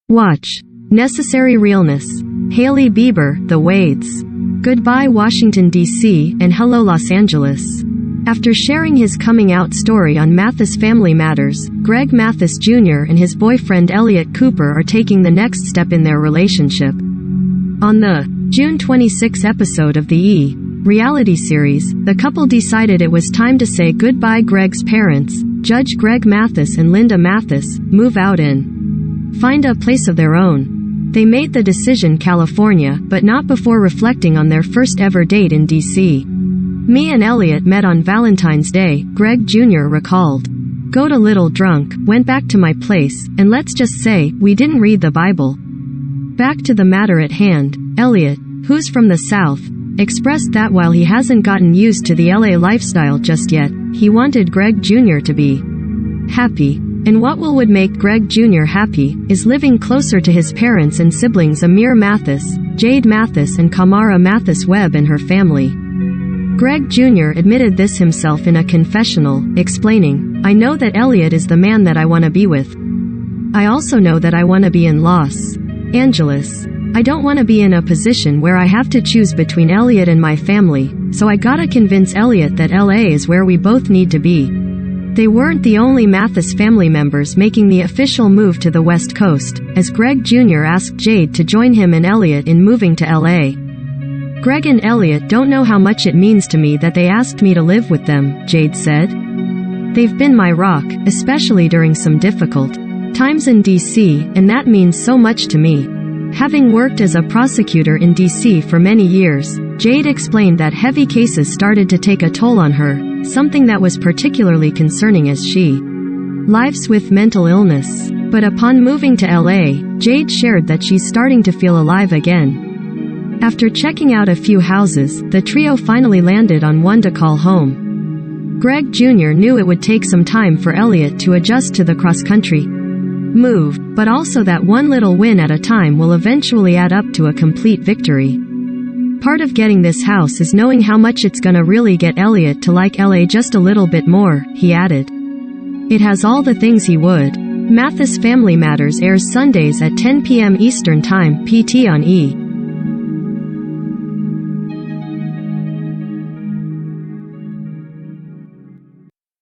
Watch. Necessary Realness. Hailey Bieber, The Wades. Goodbye Washington, D.C., and hello Los Angeles. After sharing his coming-out story on Mathis Family Matters, Greg Mathis Jr. and his boyfriend Elliott Cooper are taking the next step in their relationship. On the June 26 episode of the E! Reality series, the couple decided it was time to say goodbye. Greg's parents, Judge Greg Mathis and Linda Mathis, move out and find a place of their own. They made the decision California, but not before reflecting on their first ever date in D.C. Me and Elliott met on Valentine's Day, Greg Jr. recalled. Got a little drunk, went back to my place, and let's just say, we didn't read the Bible. Back to the matter at hand, Elliott, who's from the South, expressed that while he hasn't gotten used to the LA lifestyle just yet, he wanted Greg Jr. to be happy. And what would make Greg Jr. happy is living closer to his parents and siblings Amir Mathis, Jade Mathis and Kamara Mathis Webb and her family. Greg Jr. admitted this himself in a confessional, explaining, "I know that Elliott is the man that I want to be with. I also know that I want to be in Los Angeles. I don't want to be in a position where I have to choose between Elliott and my family, so I gotta convince Elliott that LA is where we both need to be." They weren't the only Mathis family members making the official move to the West Coast, as Greg Jr. asked Jade to join him and Elliott in moving to LA. "Greg and Elliott don't know how much it means to me that they asked me to live with them," Jade said. "They've been my rock, especially during some difficult times in D.C., and that means so much to me." Having worked as a prosecutor in D.C. for many years, Jade explained that heavy cases started to take a toll on her, something that was particularly concerning as she lives with mental illness. But upon moving to LA, Jade shared that she's starting to feel alive again. After checking out a few houses, the trio finally landed on one to call home. Greg Jr. knew it would take some time for Elliott to adjust to the cross-country move, but also that one little win at a time will eventually add up to a complete victory. "Part of getting this house is knowing how much it's gonna really get Elliott to like LA just a little bit more," he added. "It has all the things he would." Mathis Family Matters airs Sundays at 10 p.m. Eastern Time, PT on E!